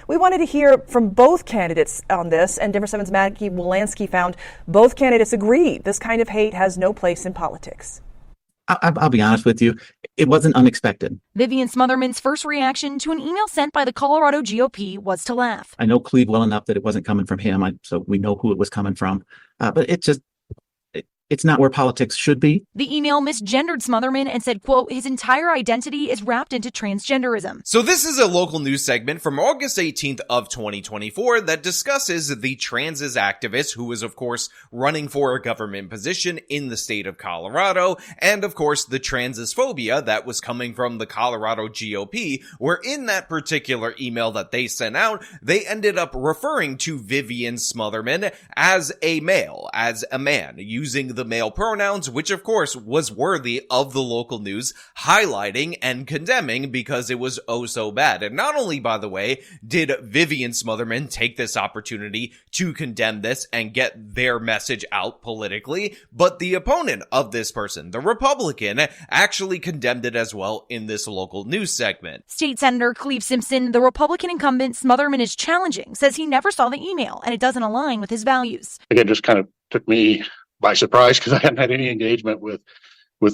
We wanted to hear from both candidates on this, and Denver 7's Maggie Wolanski found both candidates agree this kind of hate has no place in politics. I'll be honest with you, it wasn't unexpected. Vivian Smotherman's first reaction to an email sent by the Colorado GOP was to laugh. I know Cleve well enough that it wasn't coming from him, so we know who it was coming from. But it's not where politics should be. The email misgendered Smotherman and said, quote, his entire identity is wrapped into transgenderism. So this is a local news segment from August 18th of 2024 that discusses the transes activist who is, of course, running for a government position in the state of Colorado, and, of course, the transphobia that was coming from the Colorado GOP, where in that particular email that they sent out, they ended up referring to Vivian Smotherman as a male, as a man, using the male pronouns, which of course was worthy of the local news highlighting and condemning because it was oh so bad. And not only, by the way, did Vivian Smotherman take this opportunity to condemn this and get their message out politically, but the opponent of this person, the Republican, actually condemned it as well in this local news segment. State Senator Cleve Simpson, the Republican incumbent Smotherman is challenging, says he never saw the email and it doesn't align with his values. It just kind of took me by surprise because I hadn't had any engagement with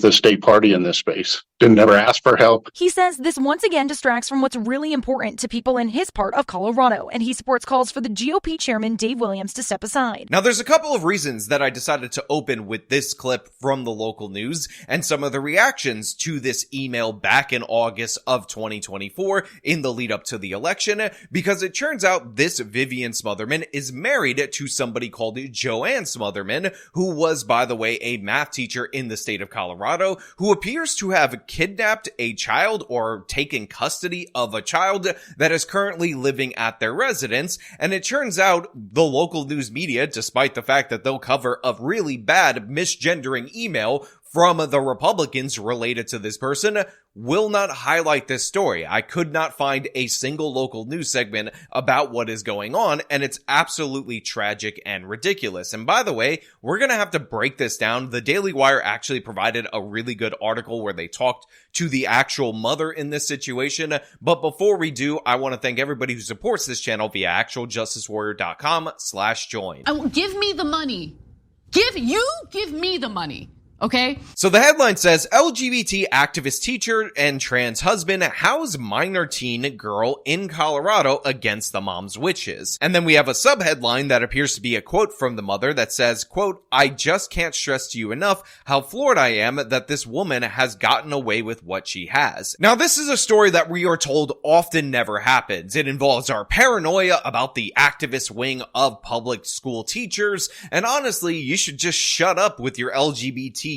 the state party in this space. Didn't never ask for help. He says this once again distracts from what's really important to people in his part of Colorado, and he supports calls for the GOP chairman Dave Williams to step aside. Now, there's a couple of reasons that I decided to open with this clip from the local news and some of the reactions to this email back in August of 2024 in the lead up to the election, because it turns out this Vivian Smotherman is married to somebody called Joanne Smotherman, who was, by the way, a math teacher in the state of Colorado, who appears to have kidnapped a child or taken custody of a child that is currently living at their residence. And it turns out the local news media, despite the fact that they'll cover a really bad misgendering email from the Republicans related to this person, will not highlight this story. I could not find a single local news segment about what is going on, and it's absolutely tragic and ridiculous. And by the way, we're going to have to break this down. The Daily Wire actually provided a really good article where they talked to the actual mother in this situation. But before we do, I want to thank everybody who supports this channel via actualjusticewarrior.com/join. Give me the money. Give me the money. Okay. So the headline says, LGBT activist teacher and trans husband house minor teen girl in Colorado against the mom's wishes. And then we have a subheadline that appears to be a quote from the mother that says, quote, I just can't stress to you enough how floored I am that this woman has gotten away with what she has. Now, this is a story that we are told often never happens. It involves our paranoia about the activist wing of public school teachers. And honestly, you should just shut up with your LGBTQSSII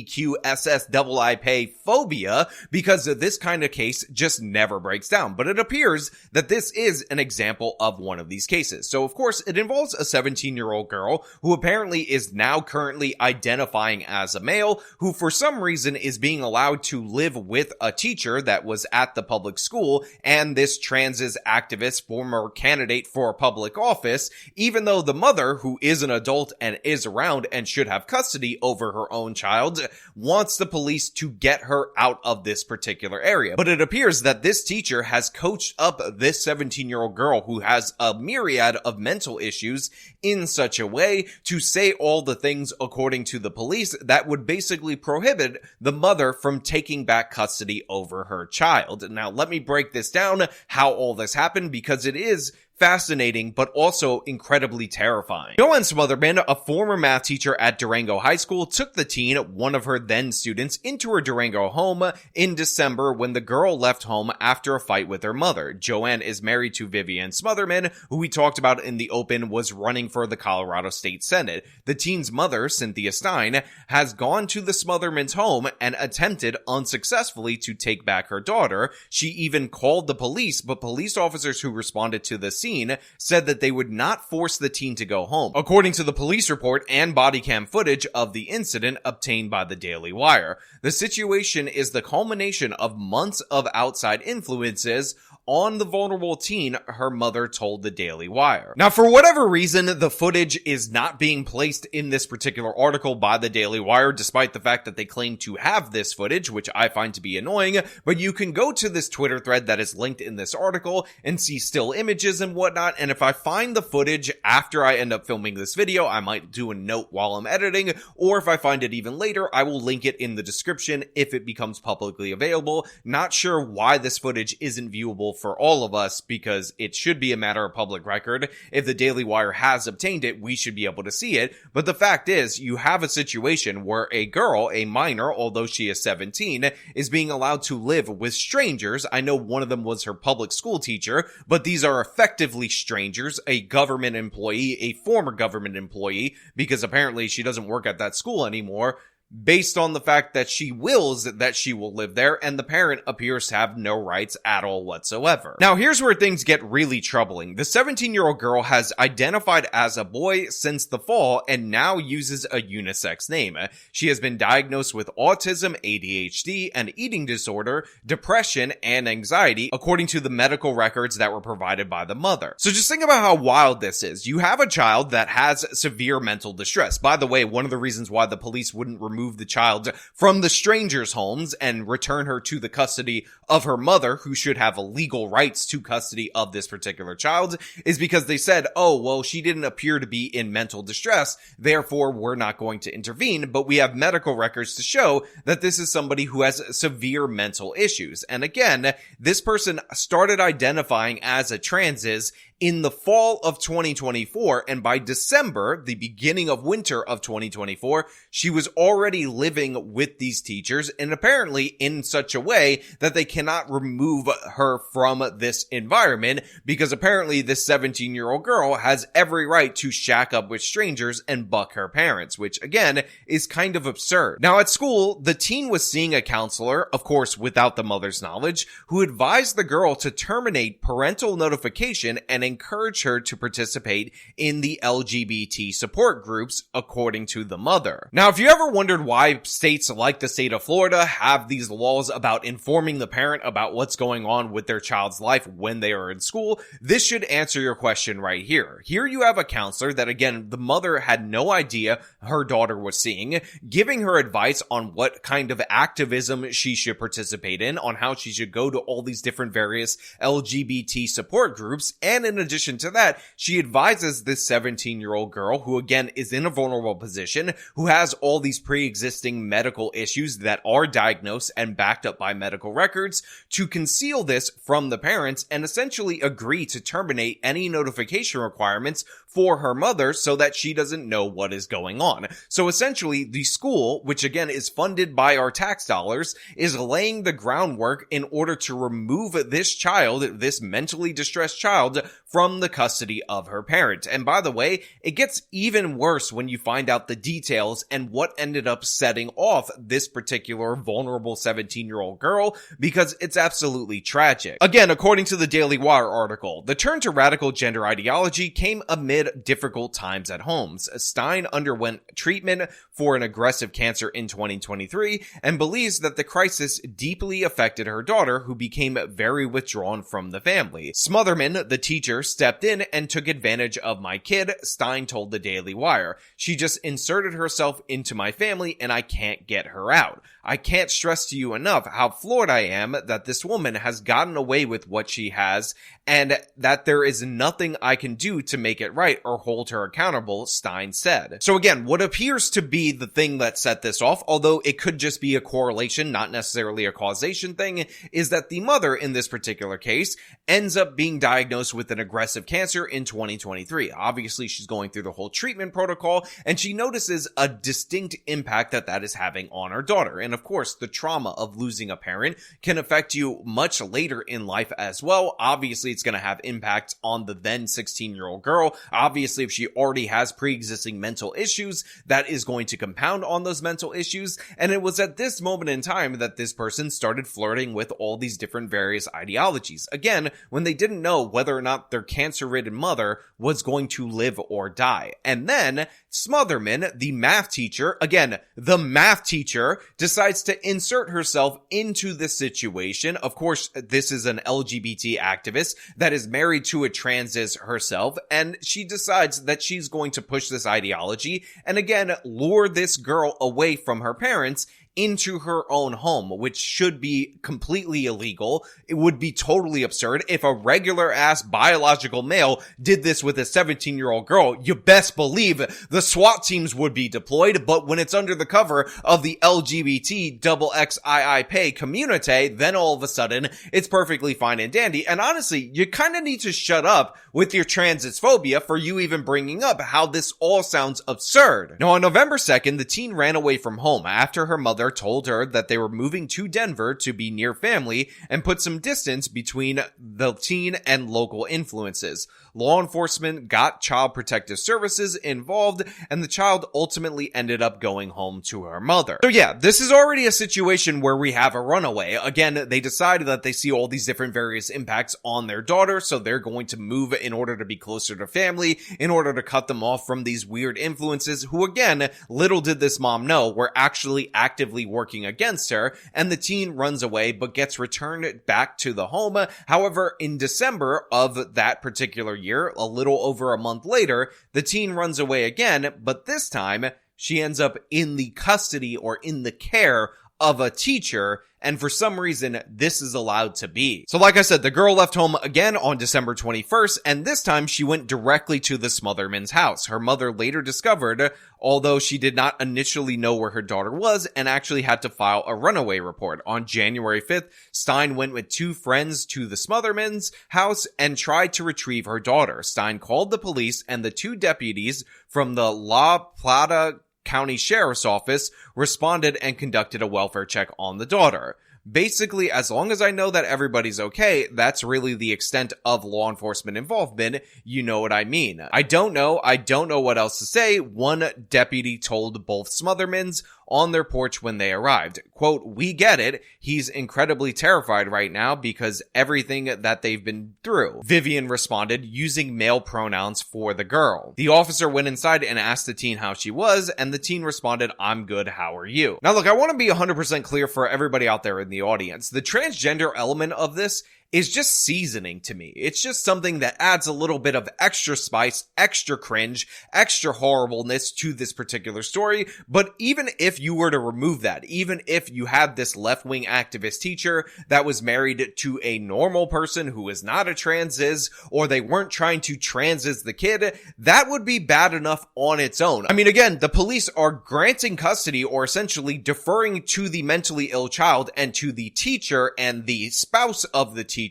phobia, because this kind of case just never breaks down. But it appears that this is an example of one of these cases. So of course it involves a 17-year-old girl who apparently is now currently identifying as a male, who for some reason is being allowed to live with a teacher that was at the public school and this transes activist, former candidate for public office, even though the mother, who is an adult and is around and should have custody over her own child, wants the police to get her out of this particular area. But it appears that this teacher has coached up this 17-year-old girl who has a myriad of mental issues in such a way to say all the things, according to the police, that would basically prohibit the mother from taking back custody over her child. Now, let me break this down, how all this happened, because it is fascinating, but also incredibly terrifying. Joanne Smotherman, a former math teacher at Durango High School, took the teen, one of her then students, into her Durango home in December when the girl left home after a fight with her mother. Joanne is married to Vivian Smotherman, who we talked about in the open was running for the Colorado State Senate. The teen's mother, Cynthia Stein, has gone to the Smotherman's home and attempted unsuccessfully to take back her daughter. She even called the police, but police officers who responded to the scene said that they would not force the teen to go home, according to the police report and body cam footage of the incident obtained by the Daily Wire. The situation is the culmination of months of outside influences on the vulnerable teen, her mother told the Daily Wire. Now, for whatever reason, the footage is not being placed in this particular article by the Daily Wire, despite the fact that they claim to have this footage, which I find to be annoying. But you can go to this Twitter thread that is linked in this article and see still images and whatnot. And if I find the footage after I end up filming this video, I might do a note while I'm editing, or if I find it even later, I will link it in the description if it becomes publicly available. Not sure why this footage isn't viewable for all of us, because it should be a matter of public record. If the Daily Wire has obtained it, we should be able to see it. But the fact is, you have a situation where a girl, a minor, although she is 17, is being allowed to live with strangers. I know one of them was her public school teacher, but these are effectively strangers, a government employee, a former government employee, because apparently she doesn't work at that school anymore, based on the fact that she wills that she will live there, and the parent appears to have no rights at all whatsoever. Now, here's where things get really troubling. The 17-year-old girl has identified as a boy since the fall and now uses a unisex name. She has been diagnosed with autism, ADHD, and eating disorder, depression, and anxiety, according to the medical records that were provided by the mother. So just think about how wild this is. You have a child that has severe mental distress. By the way, one of the reasons why the police wouldn't remove the child from the strangers' homes and return her to the custody of her mother, who should have legal rights to custody of this particular child, is because they said, oh, well, she didn't appear to be in mental distress, therefore we're not going to intervene. But we have medical records to show that this is somebody who has severe mental issues. And again, this person started identifying as a transis in the fall of 2024, and by December, the beginning of winter of 2024, she was already living with these teachers, and apparently in such a way that they cannot remove her from this environment, because apparently this 17-year-old girl has every right to shack up with strangers and buck her parents, which again is kind of absurd. Now at school, the teen was seeing a counselor, of course without the mother's knowledge, who advised the girl to terminate parental notification and encourage her to participate in the LGBT support groups, according to the mother. Now, if you ever wondered why states like the state of Florida have these laws about informing the parent about what's going on with their child's life when they are in school, this should answer your question right here. Here you have a counselor that, again, the mother had no idea her daughter was seeing, giving her advice on what kind of activism she should participate in, on how she should go to all these different various LGBT support groups, and in addition to that, she advises this 17-year-old girl, who again is in a vulnerable position, who has all these pre-existing medical issues that are diagnosed and backed up by medical records, to conceal this from the parents and essentially agree to terminate any notification requirements for her mother so that she doesn't know what is going on. So essentially, the school, which again is funded by our tax dollars, is laying the groundwork in order to remove this child, this mentally distressed child, from the custody of her parent. And by the way, it gets even worse when you find out the details and what ended up setting off this particular vulnerable 17-year-old girl, because it's absolutely tragic. Again, according to the Daily Wire article, the turn to radical gender ideology came amid difficult times at home. Stein underwent treatment for an aggressive cancer in 2023 and believes that the crisis deeply affected her daughter, who became very withdrawn from the family. Smotherman, the teacher, stepped in and took advantage of my kid, Stein told the Daily Wire. She just inserted herself into my family and I can't get her out. I can't stress to you enough how floored I am that this woman has gotten away with what she has, and that there is nothing I can do to make it right or hold her accountable, Stein said. So again, what appears to be the thing that set this off, although it could just be a correlation, not necessarily a causation thing, is that the mother in this particular case ends up being diagnosed with an aggressive cancer in 2023. Obviously, she's going through the whole treatment protocol, and she notices a distinct impact that is having on her daughter. And of course, the trauma of losing a parent can affect you much later in life as well. Obviously, it's going to have impact on the then 16-year-old girl. Obviously, if she already has pre-existing mental issues, that is going to compound on those mental issues. And it was at this moment in time that this person started flirting with all these different various ideologies. Again, when they didn't know whether or not their cancer-ridden mother was going to live or die. And then Smotherman, the math teacher, again, the math teacher, decided decides to insert herself into the situation. Of course, this is an LGBT activist that is married to a transis herself, and she decides that she's going to push this ideology and again lure this girl away from her parents into her own home, which should be completely illegal. It would be totally absurd if a regular ass biological male did this with a 17-year-old girl. You best believe the SWAT teams would be deployed, but when it's under the cover of the LGBT XXII community, then all of a sudden it's perfectly fine and dandy. And honestly, you kind of need to shut up with your transphobia for you even bringing up how this all sounds absurd. Now, on November 2nd, the teen ran away from home after her mother told her that they were moving to Denver to be near family and put some distance between the teen and local influences. Law enforcement got Child Protective Services involved, and the child ultimately ended up going home to her mother. So yeah, this is already a situation where we have a runaway. Again, they decided that they see all these different various impacts on their daughter, so they're going to move in order to be closer to family, in order to cut them off from these weird influences who, again, little did this mom know, were actually actively working against her, and the teen runs away but gets returned back to the home. However, in December of that particular year, a little over a month later, the teen runs away again, but this time she ends up in the custody or in the care of a teacher, and for some reason, this is allowed to be. So like I said, the girl left home again on December 21st, and this time she went directly to the Smotherman's house. Her mother later discovered, although she did not initially know where her daughter was, and actually had to file a runaway report. On January 5th, Stein went with two friends to the Smotherman's house and tried to retrieve her daughter. Stein called the police, and the two deputies from the La Plata County Sheriff's Office responded and conducted a welfare check on the daughter. Basically, as long as I know that everybody's okay, that's really the extent of law enforcement involvement. You know what I mean. I don't know what else to say. One deputy told both Smothermans on their porch when they arrived, quote, "We get it. He's incredibly terrified right now because everything that they've been through." Vivian responded using male pronouns for the girl. The officer went inside and asked the teen how she was, and the teen responded, "I'm good. How are you?" Now look, I want to be 100% clear for everybody out there in the audience. The transgender element of this is just seasoning to me. It's just something that adds a little bit of extra spice, extra cringe, extra horribleness to this particular story. But even if you were to remove that, even if you had this left-wing activist teacher that was married to a normal person who is not a transis, or they weren't trying to transis the kid, that would be bad enough on its own. I mean, again, the police are granting custody or essentially deferring to the mentally ill child and to the teacher and the spouse of the teacher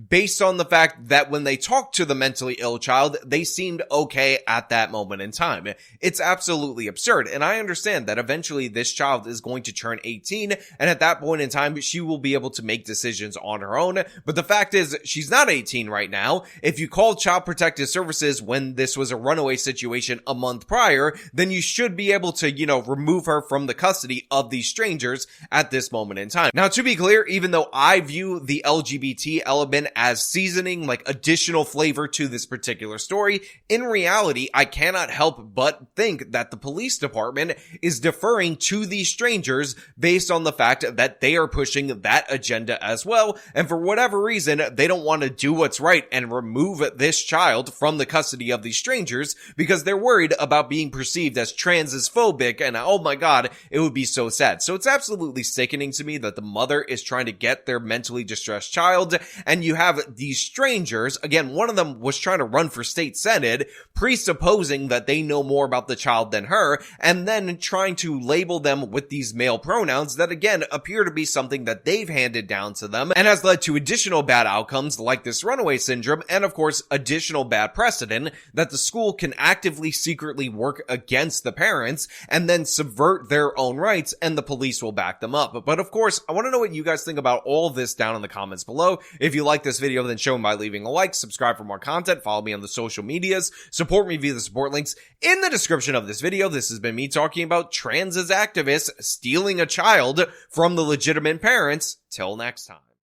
based on the fact that when they talked to the mentally ill child, they seemed okay at that moment in time. It's absolutely absurd. And I understand that eventually this child is going to turn 18. And at that point in time, she will be able to make decisions on her own. But the fact is, she's not 18 right now. If you called Child Protective Services when this was a runaway situation a month prior, then you should be able to, remove her from the custody of these strangers at this moment in time. Now, to be clear, even though I view the LGBT element as seasoning, like additional flavor to this particular story, in reality, I cannot help but think that the police department is deferring to these strangers based on the fact that they are pushing that agenda as well. And for whatever reason, they don't want to do what's right and remove this child from the custody of these strangers because they're worried about being perceived as transphobic. And oh my God, it would be so sad. So it's absolutely sickening to me that the mother is trying to get their mentally distressed child, and you have these strangers, again, one of them was trying to run for state senate, presupposing that they know more about the child than her, and then trying to label them with these male pronouns that, again, appear to be something that they've handed down to them, and has led to additional bad outcomes like this runaway syndrome, and of course, additional bad precedent that the school can actively secretly work against the parents and then subvert their own rights, and the police will back them up. But of course, I want to know what you guys think about all of this down in the comments below. If you like this video, then show me by leaving a like, subscribe for more content, follow me on the social medias, support me via the support links in the description of this video. This has been me talking about trans as activists stealing a child from the legitimate parents. Till next time.